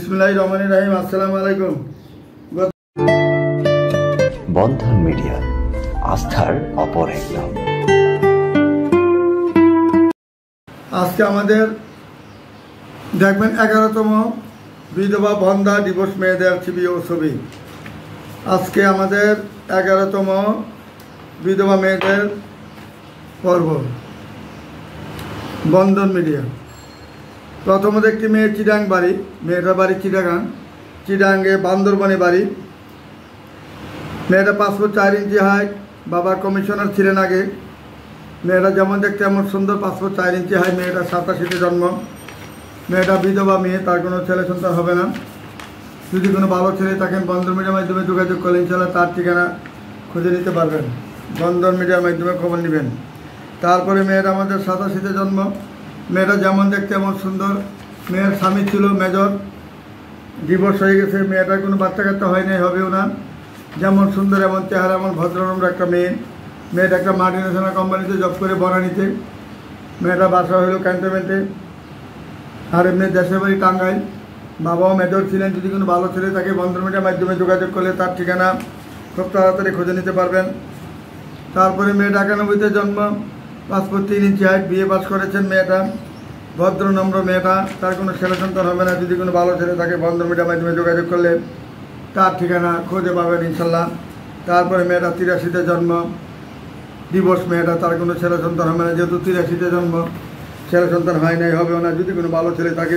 बिस्मिल्लाहिर्रहमानिर्रहीम। अस्सलामु अलैकुम। বন্ধন মিডিয়া, আস্থার অপর এক নাম। আজকে আমাদের দেখবেন 11তম বিধবা বন্ধা দিবস মেয়েদের ছবি। আজকে আমাদের 11তম বিধবা মেয়েদের পর্ব। বন্ধন মিডিয়া। প্রথমত একটি মেয়ে চিটাং বাড়ি, মেয়েটার বাড়ি চিটাঙ্গে বান্দরবানে বাড়ি। মেয়েটা 5 ফুট 4 ইঞ্চি হাইট, বাবা কমিশনার ছিলেন আগে। মেয়েটা যেমন দেখতে এমন সুন্দর, 5 ফুট 4 ইঞ্চি হাইট। মেয়েটা 87-তে জন্ম। মেয়েটা বিধবা মেয়ে, তার কোনো ছেলে সন্তান হবে না। যদি কোনো ভালো ছেলে থাকেন বন্ধন মিডিয়ার মাধ্যমে যোগাযোগ করলে ইনশাআল্লাহ তার ঠিকানা খুঁজে নিতে পারবেন। বন্ধন মিডিয়ার মাধ্যমে খবর নেবেন। তারপরে মেয়েটা আমাদের 87-তে জন্ম। মেয়েটা যেমন দেখতে এমন সুন্দর। মেয়ের স্বামী ছিল মেজর, ডিভোর্স হয়ে গেছে। মেয়েটার কোনো বাচ্চা কাচ্চা হয় নাই, হবেও না। যেমন সুন্দর এমন চেহারা, এমন ভদ্রনম্র একটা মেয়ে। মেয়েটা একটা মাল্টিনেশনাল কোম্পানিতে জব করে বনানীতে। মেয়েটা বাসা হইল ক্যান্টনমেন্টে, আর এমনি দেশের বাড়ি টাঙ্গাইল। বাবাও মেজর ছিলেন। যদি কোনো ভালো ছেলে থাকে বন্ধন মিডিয়ার মাধ্যমে যোগাযোগ করলে তার ঠিকানা খুব তাড়াতাড়ি খুঁজে নিতে পারবেন। তারপরে মেয়েটা 91-তে জন্ম, 5 ফুট 3 ইঞ্চি হাইট, বিয়ে পাস করেছেন। মেয়েটা ভদ্রনম্র মেয়েটা, তার কোনো ছেলে সন্তান হবে না। যদি কোনো ভালো ছেলে থাকে বন্ধন মিডিয়ার মাধ্যমে যোগাযোগ করলে তার ঠিকানা খুঁজে পাবেন ইনশাল্লাহ। তারপরে মেয়েটা 83-তে জন্ম, ডিভোর্স মেয়েটা, তার কোনো ছেলে সন্তান হবে না। যেহেতু 83-তে জন্ম, ছেলে সন্তান হয় নাই, হবেও না। যদি কোনো ভালো ছেলে থাকে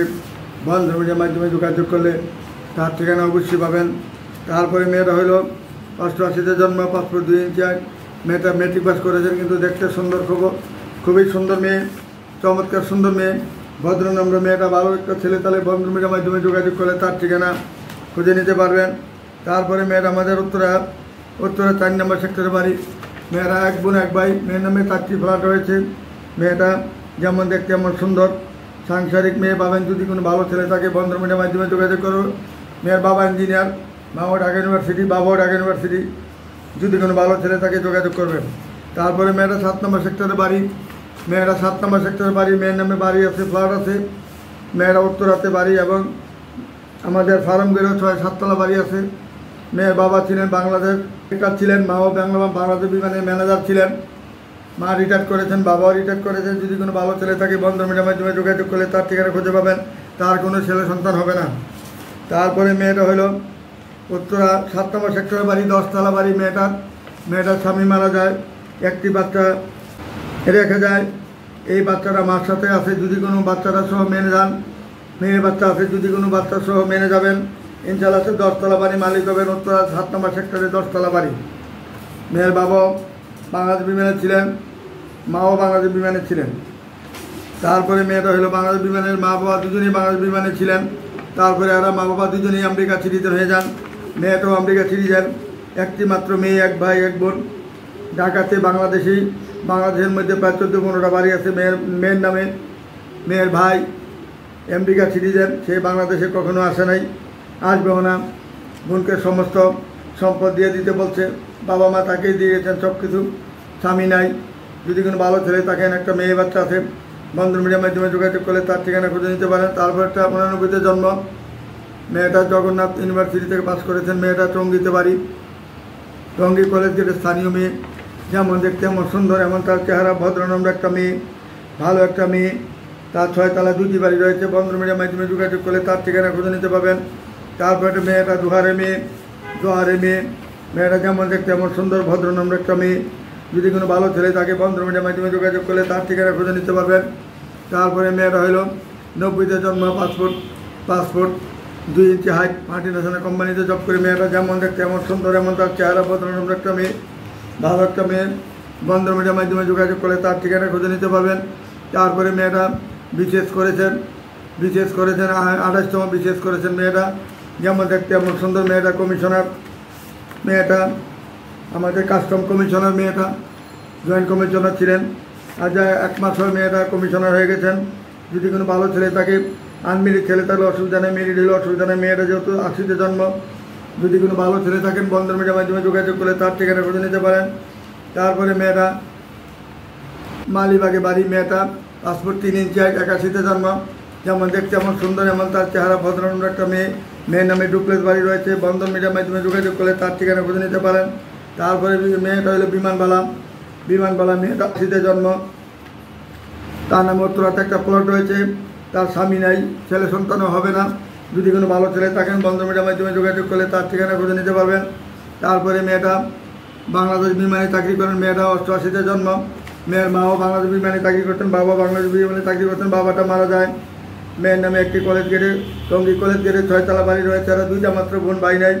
বন্ধন মিডিয়ার মাধ্যমে যোগাযোগ করলে তার ঠিকানা অবশ্যই পাবেন। তারপরে মেয়েটা হলো 88-তে জন্ম, 5 ফুট 2 ইঞ্চি হাইট। মেয়েটা মেট্রিক পাস করেছেন, কিন্তু দেখতে সুন্দর, খুবই সুন্দর মেয়ে, চমৎকার সুন্দর মেয়ে, ভদ্রনম্র মেয়েটা। ভালো একটা ছেলে তাহলে বন্ধন মিডিয়ার মাধ্যমে যোগাযোগ করলে তার ঠিকানা খুঁজে নিতে পারবেন। তারপরে মেয়েরা আমাদের উত্তরা 4 নম্বর সেক্টরে বাড়ি। মেয়েরা 1 বোন 1 ভাই। মেয়ের নামে 4টি ফ্ল্যাট রয়েছে। মেয়েটা যেমন দেখতে এমন সুন্দর, সাংসারিক মেয়ে পাবেন। যদি কোনো ভালো ছেলে থাকে বন্ধন মিডিয়ার মাধ্যমে যোগাযোগ করো। মেয়ের বাবা ইঞ্জিনিয়ার, মাও ঢাকা ইউনিভার্সিটি, বাবাও ঢাকা ইউনিভার্সিটি। যদি কোনো ভালো ছেলে থাকে যোগাযোগ করবেন। তারপরে মেয়েরা 7 নম্বর সেক্টরে বাড়ি। মেয়েরা 7 নম্বর সেক্টরে বাড়ি। মেয়ের নামে বাড়ি আছে, ফ্ল্যাট আছে। মেয়েরা উত্তরাতে বাড়ি এবং আমাদের ফার্মগেরও 6-7 তলা বাড়ি আছে। মেয়ের বাবা ছিলেন বাংলাদেশ ছিলেন, মাও বাংলাদেশ বিমানের ম্যানেজার ছিলেন। মা রিটায়ার করেছেন, বাবাও রিটায়ার করেছেন। যদি কোনো ভালো ছেলে থাকে বন্ধন মিডিয়ার মাধ্যমে যোগাযোগ করলে তার ঠিকানা খুঁজে পাবেন। তার কোনো ছেলে সন্তান হবে না। তারপরে মেয়েটা হলো উত্তরা 7 নম্বর সেক্টরে বাড়ি, 10 তলা বাড়ি। মেয়েটার স্বামী মারা যায়, একটি বাচ্চা রেখে যায়। এই বাচ্চাটা মার সাথে আছে। যদি কোনো বাচ্চাটা সহ মেনে যান, মেয়ে বাচ্চা আছে, যদি কোনো বাচ্চা সহ মেনে যাবেন ইনশাআল্লাহ। 10 তলা বাড়ি মালিক হবেন। উত্তরা 7 নম্বর সেক্টরে 10 তলা বাড়ি। মেয়ের বাবাও বাংলাদেশ বিমানে ছিলেন, মাও বাংলাদেশ বিমানে ছিলেন। তারপরে মেয়েটা হলো বাংলাদেশ বিমানের, মা বাবা দুজনেই বাংলাদেশ বিমানে ছিলেন। তারপরে এরা মা বাবা দুজনেই আমেরিকা সিটিজেন হয়ে যান। মেয়েটাও আমেরিকা সিটিজেন। একটি মাত্র মেয়ে, 1 ভাই 1 বোন। ঢাকাতে বাংলাদেশের মধ্যে প্রায় 14-15টা বাড়ি আছে মেয়ের নামে। মেয়ের ভাই আমেরিকা সিটিজেন, সে বাংলাদেশে কখনো আসে নাই, আসবেও না। বোনকে সমস্ত সম্পদ দিয়ে দিতে বলছে, বাবা মা তাকেই দিয়ে গেছেন সব কিছু। স্বামী নাই। যদি কোনো ভালো ছেলে থাকেন, একটা মেয়ে বাচ্চা আছে, বন্ধন মিডিয়ার মাধ্যমে যোগাযোগ করলে তার ঠিকানা খুঁজে নিতে পারেন। তারপর একটা 89-তে জন্ম। মেয়েটা জগন্নাথ ইউনিভার্সিটি থেকে পাস করেছেন। মেয়েটা টঙ্গীতে বাড়ি, টঙ্গী কলেজ গেটের স্থানীয় মেয়ে। যেমন দেখতে এমন সুন্দর, এমন তার চেহারা, ভদ্রনম্র একটা মেয়ে, ভালো একটা মেয়ে। তার 6 তলা 2টি বাড়ি রয়েছে। বন্ধন মিডিয়ার মাধ্যমে যোগাযোগ করলে তার ঠিকানা খুঁজে নিতে পারবেন। তারপর একটা মেয়েটা জোহারে মেয়ে। মেয়েটা যেমন দেখতে এমন সুন্দর, ভদ্রনম্র একটা মেয়ে। যদি কোনো ভালো ছেলে থাকে বন্ধন মিডিয়ার মাধ্যমে যোগাযোগ করলে তার ঠিকানা খুঁজে নিতে পারবেন। তারপরে মেয়েটা হইল 90-তে জন্ম, 5 ফুট 2 ইঞ্চি হাইট, মাল্টিনেশনাল কোম্পানিতে জব করে। মেয়েটা যেমন দেখতে এমন সুন্দর, এমন তার চেহারা, ভদ্রনম্র একটা মেয়ে, ভালো একটা মেয়ে। বন্ধন মিডিয়ার মাধ্যমে যোগাযোগ করলে তার ঠিকানা খুঁজে নিতে পারবেন। তারপরে মেয়েটা বিশেষ করেছেন 28তম বিশেষ করেছেন। মেয়েটা যেমন দেখতে এমন সুন্দর। মেয়েটা কমিশনার, মেয়েটা আমাদের কাস্টম কমিশনার। মেয়েটা জয়েন্ট কমিশনার ছিলেন। আজ 1 মাস হয়ে মেয়েটা কমিশনার হয়ে গেছেন। যদি কোনো ভালো ছেলে থাকে, আনমেরিড ছেলে থাকলে অসুবিধা নেই, মেরিড হলে অসুবিধা নেই। মেয়েটা যেহেতু 80-তে জন্ম, যদি কোনো ভালো ছেলে থাকেন বন্ধন মিডিয়ার মাধ্যমে যোগাযোগ করলে তার ঠিকানা খুঁজে নিতে পারেন। তারপরে মেয়েটা মালিবাগে বাড়ি। মেয়েটা 5 ফুট 3 ইঞ্চি হাইট, 81-তে জন্ম, যেমন দেখতে এমন সুন্দর, এমন তার চেহারা, ভদ্রনম্র একটা মেয়ে। মেয়ের নামে ডুপ্লেস বাড়ি রয়েছে। বন্ধন মিডিয়ার মাধ্যমে যোগাযোগ করলে তার ঠিকানা খুঁজে নিতে পারেন। তারপরে মেয়েটা হলো বিমানবালা মেয়েটা শীতে জন্ম। তার নামে উত্তরাতে একটা প্লট রয়েছে। তার স্বামী নাই, ছেলে সন্তানও হবে না। যদি কোনো ভালো ছেলে থাকেন বন্ধন মিডিয়ার মাধ্যমে যোগাযোগ করলে তার ঠিকানা খুঁজে নিতে পারবেন। তারপরে মেয়েটা বাংলাদেশ বিমানে চাকরি করেন। মেয়েটা 88-তে জন্ম। মেয়ের মাও বাংলাদেশ বিমানে চাকরি করতেন, বাবা বাংলাদেশ বিমানে চাকরি করতেন, বাবাটা মারা যায়। মেয়ের নামে একটি কলেজ গেটে, টঙ্গী কলেজ গেটে 6তলা বাড়ি রয়েছে। আর 2টা মাত্র বোন ভাই নাই।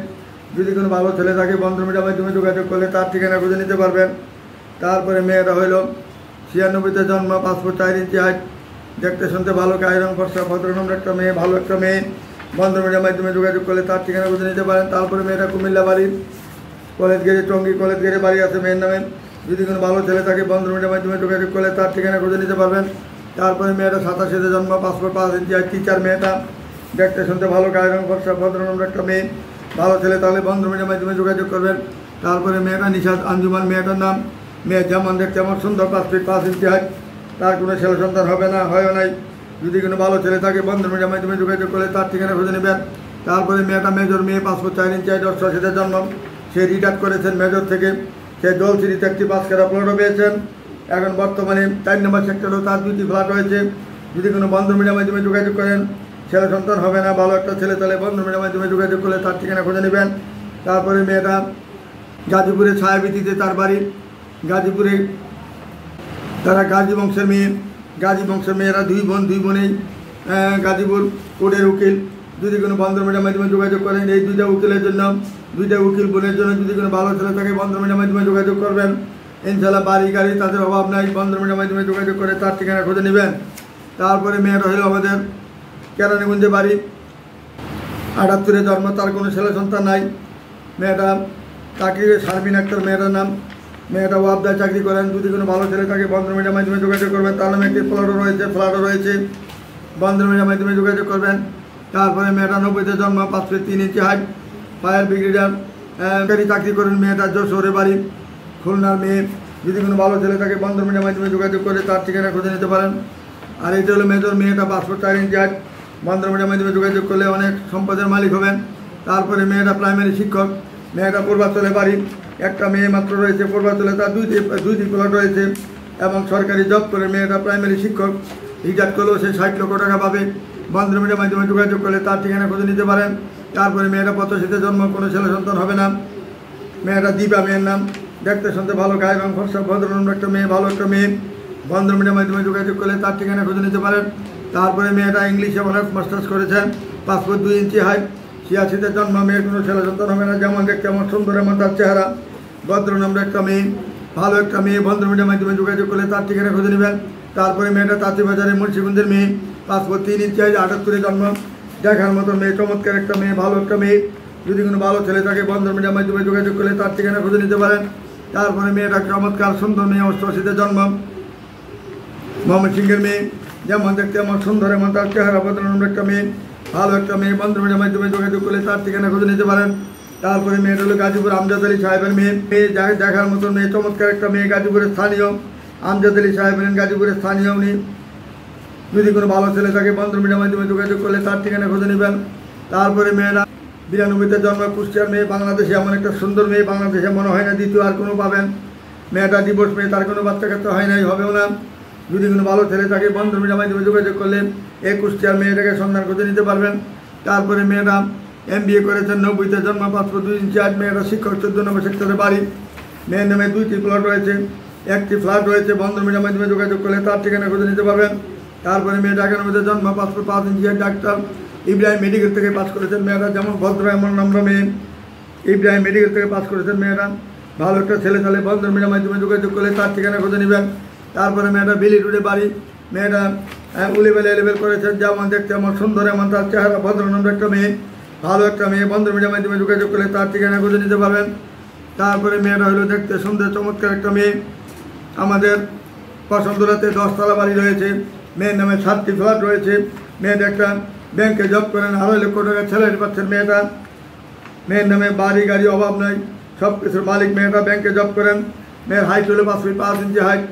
যদি কোনো ভালো ছেলে থাকে বন্ধন মিডিয়ার মাধ্যমে যোগাযোগ করলে তার ঠিকানা খুঁজে নিতে পারবেন। তারপরে মেয়েটা হইল 96-তে জন্ম, 5 ফুট 4 ইঞ্চি হাইট, দেখতে শুনতে ভালো, গায়ের রং ফর্সা, ভদ্রনম্র একটা মেয়ে, ভালো একটা মেয়ে। বন্ধন মিডিয়ার মাধ্যমে যোগাযোগ করলে তার ঠিকানা খুঁজে নিতে পারেন। তারপরে মেয়েটা কুমিল্লা বাড়ির কলেজ গেটে, টঙ্গী কলেজ গেটে বাড়ি আছে মেয়ের নামে। যদি কোনো ভালো ছেলে থাকে বন্ধন মিডিয়ার মাধ্যমে যোগাযোগ করলে তার ঠিকানা খুঁজে নিতে পারবেন। তারপরে মেয়েটা 87-তে জন্ম, 5 ফুট 5 ইঞ্চি হাইট, টিচার মেয়েটা, দেখতে শুনতে ভালো, গায়ের রং ফর্সা, ভদ্রনম্র একটা মেয়ে, ভালো ছেলে তাহলে বন্ধন মিডিয়ার মাধ্যমে যোগাযোগ করবেন। তারপরে মেয়েটা নিশাদ আঞ্জুমান মেয়েটার নাম। মেয়ে যেমন দেখতে এমন সুন্দর, 5 ফিট 5 ইঞ্চি হাইট, তার কোনো ছেলে সন্তান হবে না, হয়ও নাই। যদি কোনো ভালো ছেলে থাকে বন্ধন মিডিয়ার মাধ্যমে যোগাযোগ করলে তার ঠিকানা খুঁজে নেবেন। তারপরে মেয়েটা মেজর মেয়ে, 5 ফুট 4 ইঞ্চি হাইট, 88-তে জন্ম। সে রিটায়ার করেছেন মেজর থেকে। সে জলসিরিতে একটি 5 কাঠা প্লটও পেয়েছেন। এখন বর্তমানে 4 নম্বর সেক্টরেও তার 2টি ফ্ল্যাট হয়েছে। যদি কোনো বন্ধন মিডিয়ার মাধ্যমে যোগাযোগ করেন, ছেলে সন্তান হবে না, ভালো একটা ছেলে তাহলে বন্ধন মিডিয়ার মাধ্যমে যোগাযোগ করলে তার ঠিকানা খুঁজে নেবেন। তারপরে মেয়েটা গাজীপুরে ছায়াবিতিতে তার বাড়ি। গাজীপুরে তারা গাজী বংশের মেয়ে। গাজী বংশের মেয়েরা 2 বোন, 2 বোনেই গাজীপুর কোর্টের উকিল। যদি কোনো বন্ধন মিডিয়ার মাধ্যমে যোগাযোগ করেন, এই 2টা উকিলের জন্য, 2টা উকিল বোনের জন্য যদি কোনো ভালো ছেলে থাকে বন্ধন মিডিয়ার মাধ্যমে যোগাযোগ করবেন। ইনশাল্লাহ বাড়ি গাড়ি তাদের অভাব নাই। বন্ধন মিডিয়ার মাধ্যমে যোগাযোগ করে তার ঠিকানা খুঁজে নেবেন। তারপরে মেয়েটা হলো আমাদের কেরানীগঞ্জে বাড়ি, 78-এ জন্ম, তার কোনো ছেলে সন্তান নাই। মেয়েটা চাকরি, শারমিন আক্তার মেয়েটার নাম। মেয়েটা ওয়াবদায় চাকরি করেন। যদি কোনো ভালো ছেলে থাকে বন্ধন মিডিয়ার মাধ্যমে যোগাযোগ করবেন। তার নামে একটি ফ্ল্যাটও রয়েছে, বন্ধন মিডিয়ার মাধ্যমে যোগাযোগ করবেন। তারপরে মেয়েটা 90-তে জন্ম, 5 ফিট 3 ইঞ্চি হাইট, ফায়ার ব্রিগেডার চাকরি করেন। মেয়েটা যশোরে বাড়ি, খুলনার মেয়ে। যদি কোনো ভালো ছেলে থাকে বন্ধন মিডিয়ার মাধ্যমে যোগাযোগ করে তার ঠিকানা খুঁজে নিতে পারেন। আর এইটা হলো মেজর মেয়েটা, 5 ফুট 4 ইঞ্চি হাইট, বন্ধন মিডিয়ার মাধ্যমে যোগাযোগ করলে অনেক সম্পদের মালিক হবেন। তারপরে মেয়েটা প্রাইমারি শিক্ষক। মেয়েটা পূর্বাঞ্চলে বাড়ি, একটা মেয়ে মাত্র রয়েছে পূর্বাঞ্চলে, তার 2টি প্লট রয়েছে এবং সরকারি জব করে। মেয়েটা প্রাইমারি শিক্ষক, রিটায়ার করলেও সে 60 লক্ষ টাকা পাবে। বন্ধন মিডিয়ার মাধ্যমে যোগাযোগ করলে তার ঠিকানা খুঁজে নিতে পারেন। তারপরে মেয়েটা 85-তে জন্ম, কোনো ছেলে সন্তান হবে না। মেয়েটা দীপা মেয়ের নাম, দেখতে শুনতে ভালো, গায়ের রং ফর্সা, ভদ্রনম্র একটা মেয়ে, ভালো একটা মেয়ে। বন্ধন মিডিয়ার মাধ্যমে যোগাযোগ করলে তার ঠিকানা খুঁজে নিতে পারেন। তারপরে মেয়েটা ইংলিশে অনার্স মাস্টার্স করেছেন, 5 ফুট 2 ইঞ্চি হাইট, 86-তে জন্ম। মেয়ের কোনো ছেলে সন্তান হবে না। যেমন দেখতে এমন সুন্দর, এমন তার চেহারা, ভদ্রনম্র একটা মেয়ে, ভালো একটা মেয়ে। বন্ধন মিডিয়ার মাধ্যমে যোগাযোগ করলে তার ঠিকানা খুঁজে নেবেন। তারপরে মেয়েটা তাঁতিবাজারে মুন্সিগঞ্জের মেয়ে, 5 ফুট 3 ইঞ্চি হাইট, 78-এ জন্ম, দেখার মতো মেয়ে, চমৎকার একটা মেয়ে, ভালো একটা মেয়ে। যদি কোনো ভালো ছেলে থাকে বন্ধন মিডিয়ার মাধ্যমে যোগাযোগ করলে তার ঠিকানা খুঁজে নিতে পারেন। তারপরে মেয়েটা চমৎকার সুন্দর মেয়ে, 88-তে জন্ম, ময়মনসিংহের মেয়ে। যেমন দেখতে এমন সুন্দর, এমন তার চেহারা, ভদ্রনম্র একটা মেয়ে, ভালো একটা মেয়ে। বন্ধন মিডিয়ার মাধ্যমে যোগাযোগ করলে তার ঠিকানা খুঁজে নিতে পারেন। তারপরে মেয়েটা হলো গাজীপুর আমজাদ আলী সাহেবের মেয়ে। দেখার মতো মেয়ে, চমৎকার একটা মেয়ে, গাজীপুরের স্থানীয়। আমজাদ আলী সাহেব হলেন গাজীপুরের স্থানীয় উনি। যদি কোনো ভালো ছেলে থাকে বন্ধন মিডিয়ার মাধ্যমে যোগাযোগ করলে তার ঠিকানা খুঁজে নেবেন। তারপরে মেয়েরা 92-তে জন্ম, কুষ্টিয়ার মেয়ে। বাংলাদেশে এমন একটা সুন্দর মেয়ে বাংলাদেশে মনে হয় না দ্বিতীয় আর কোনো পাবেন। মেয়েটা ডিভোর্স মেয়ে, তার কোনো বাচ্চা কাচ্চা হয় নাই, হবেও না। যদি কোনো ভালো ছেলে থাকে বন্ধন মিডিয়ার মাধ্যমে যোগাযোগ করলে এই কুষ্টিয়ার মেয়েটাকে সন্ধান খুঁজে নিতে পারবেন। তারপরে মেয়েটা MBA করেছেন, 90-তে জন্ম, 5 ফুট 2 ইঞ্চি হাইট। মেয়েটা শিক্ষক, 14 নম্বর সেক্টরে বাড়ি। মেয়ের নামে 2টি প্লট রয়েছে, 1টি ফ্ল্যাট রয়েছে। বন্ধন মিডিয়ার মাধ্যমে যোগাযোগ করলে তার ঠিকানা খুঁজে নিতে পারবেন। তারপরে মেয়েটা 91-তে জন্ম, 5 ফুট 5 ইঞ্চি হাইট, ডাক্তার, ইব্রাহিম মেডিকেল থেকে পাস করেছেন। মেয়েটা যেমন ভদ্র এমন নম্র মেয়ে, ইব্রাহিম মেডিকেল থেকে পাস করেছেন। মেয়েটা ভালো একটা ছেলে তাহলে বন্ধন মিডিয়ার মাধ্যমে যোগাযোগ করলে তার ঠিকানা খুঁজে নেবেন। তারপরে মেয়েটা বিলি রোডে বাড়ি। মেয়েটা লেভেল করেছেন। যেমন দেখতে এমন সুন্দর, এমন তার চেহারা, ভদ্রনম্র একটা মেয়ে, ভালো একটা মেয়ে। বন্ধন মিডিয়ার মাধ্যমে যোগাযোগ করলে তার ঠিকানা খুঁজে নিতে পারবেন। তারপরে মেয়েটা হলো দেখতে সুন্দর, চমৎকার একটা মেয়ে। আমাদের পছন্দরাতে 10তলা বাড়ি রয়েছে। মেয়ের নামে 7টি ফ্ল্যাট রয়েছে। মেয়েটা একটা ব্যাংকে জব করেন, 2.5 লক্ষ টাকা স্যালারি পাচ্ছেন মেয়েটা। মেয়ের নামে বাড়ি গাড়ি অভাব নাই, সব কিছুর মালিক। মেয়েটা ব্যাংকে জব করেন। মেয়ের হাইট হলো 5 ফিট 5 ইঞ্চি হাইট।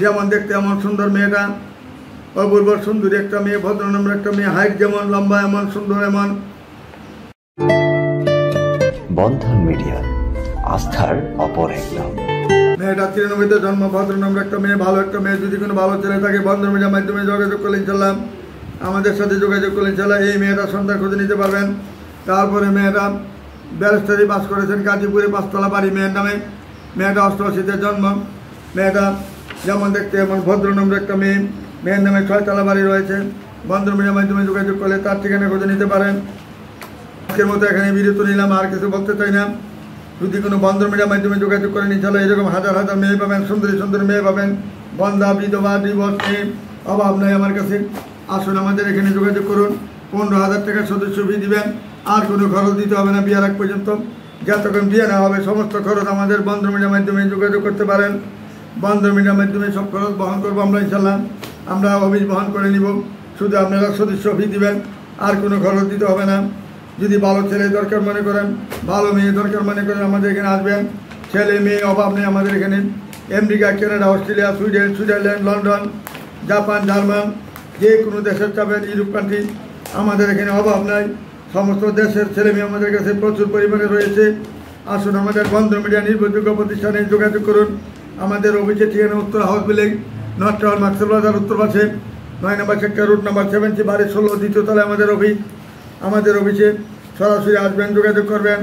যেমন দেখতে এমন সুন্দর মেয়েটা, অপূর্ব সুন্দরী একটা মেয়ে, ভদ্রনম্র একটা মেয়ে, হাইট যেমন, লম্বা এমন, সুন্দর এমন। বন্ধন মিডিয়া, আস্থার অপর এক নাম। মেয়েটা 93-তে জন্ম, ভদ্রনম্র একটা মেয়ে, ভালো একটা মেয়ে। যদি কোনো ভালো ছেলে থাকে বন্ধন মিডিয়ার মাধ্যমে যোগাযোগ করলে ইনশাল্লাহ, আমাদের সাথে যোগাযোগ করলে ইনশাল্লাহ এই মেয়েটা সন্তান খুঁজে নিতে পারবেন। তারপরে মেয়েটা ব্যারিস্টারি পাস করেছেন, গাজীপুরে 5তলা বাড়ি মেয়ের নামে। মেয়েটা 88-তে জন্ম। মেয়েটা যেমন দেখতে এমন, ভদ্রনম্র একটা মেয়ে। মেয়ের নামে 6তলা বাড়ি রয়েছে। বন্ধন মিডিয়ার মাধ্যমে যোগাযোগ করলে তার ঠিকানা খুঁজে নিতে পারেন। আজকের মতো এখানে বিরত নিলাম, আর কিছু বলতে চাই না। যদি কোনো বন্ধন মিডিয়ার মাধ্যমে যোগাযোগ করেন ইনশাল্লাহ এরকম হাজার হাজার মেয়ে পাবেন, সুন্দরী সুন্দরী মেয়ে পাবেন। বন্ধা, বিধবা, ডিভোর্স মেয়ে, অভাব নেই আমার কাছে। আসুন আমাদের এখানে যোগাযোগ করুন। 15,000 টাকা সদস্য ফি দিবেন, আর কোনো খরচ দিতে হবে না বিয়ার আগ পর্যন্ত। যতক্ষণ বিয়ে না হবে সমস্ত খরচ আমাদের বন্ধন মিডিয়ার মাধ্যমে যোগাযোগ করতে পারেন। বন্ধন মিডিয়ার মাধ্যমে সব খরচ বহন করবো আমরা ইনশাল্লাহ। আমরা অফিস বহন করে নিব, শুধু আপনারা সদস্য ফি দিবেন, আর কোনো খরচ দিতে হবে না। যদি ভালো ছেলে দরকার মনে করেন, ভালো মেয়ে দরকার মনে করেন, আমাদের এখানে আসবেন। ছেলে মেয়ে অভাব নেই আমাদের এখানে। America, Canada, Australia, Sweden, Switzerland, London, Japan, German, যে কোনো দেশের যাবেন, ইউরোপ কান্ট্রি, আমাদের এখানে অভাব নাই। সমস্ত দেশের ছেলে মেয়ে আমাদের কাছে প্রচুর পরিমাণে রয়েছে। আসুন আমাদের বন্ধন মিডিয়া নির্ভরযোগ্য প্রতিষ্ঠানে যোগাযোগ করুন। আমাদের অফিসের ঠিকানা উত্তর হাউস বিল্ডিং, নর্থ টাওয়ার, মাক্সেল বাজার, উত্তর পাশে 9 নম্বর সেক্টর, রুট নাম্বার 70, বাড়ি 16, 2য় তলায় আমাদের অফিস। আমাদের অফিসে সরাসরি আসবেন, যোগাযোগ করবেন।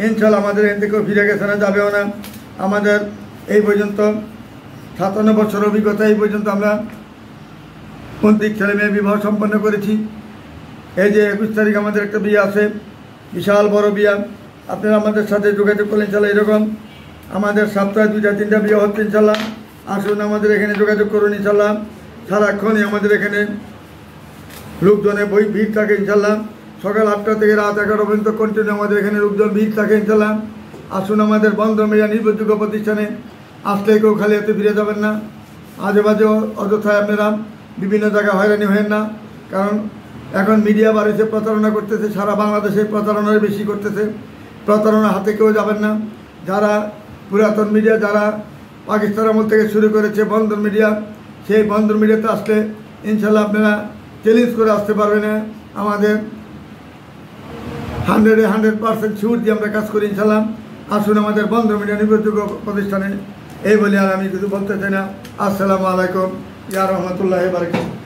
ইনশাল্লাহ আমাদের এখান থেকেও ফিরে গেছে না, যাবেও না। আমাদের এই পর্যন্ত 57 বছর অভিজ্ঞতা। এই পর্যন্ত আমরা 29 ছেলে মেয়ে বিবাহ সম্পন্ন করেছি। এই যে 21 তারিখ আমাদের একটা বিয়ে আছে, বিশাল বড় বিয়ে। আপনারা আমাদের সাথে যোগাযোগ করলে ইনশাল্লাহ এরকম আমাদের সপ্তাহে 2-3টা বিয়ে হচ্ছে ইনশাল্লাহ। আসুন আমাদের এখানে যোগাযোগ করুন ইনশাল্লাহ। সারাক্ষণই আমাদের এখানে লোকজনের ভিড় থাকে ইনশাল্লাহ। সকাল 8টা থেকে রাত 11 পর্যন্ত কন্টিনিউ আমাদের এখানে লোকজন ভিড় থাকে ইনশাল্লাহ। আসুন আমাদের বন্ধন মিডিয়া নির্ভরযোগ্য প্রতিষ্ঠানে আসলে কেউ খালি হাতে ফিরে যাবেন না। আজে বাজে অযথায় আপনারা বিভিন্ন জায়গায় হয়রানি হয়েন না, কারণ এখন মিডিয়া বাড়িতে প্রতারণা করতেছে, সারা বাংলাদেশে প্রতারণার বেশি করতেছে। প্রতারণার হাতে কেউ যাবেন না। যারা পুরাতন মিডিয়া, যারা পাকিস্তান আমল থেকে শুরু করেছে বন্ধন মিডিয়া, সেই বন্ধন মিডিয়াতে আসলে ইনশাল্লাহ আপনারা চ্যালেঞ্জ করে আসতে পারবেন না। আমাদের 100% শিওর দিয়ে আমরা কাজ করি ইনশাল্লাহ। আসুন আমাদের বন্ধন মিডিয়া নির্ভরযোগ্য প্রতিষ্ঠানে। এই বলে আর আমি কিছু বলতে চাই না। আসসালামু আলাইকুম ইয়া রাহমাতুল্লাহি ওয়া বারাকাতুহু।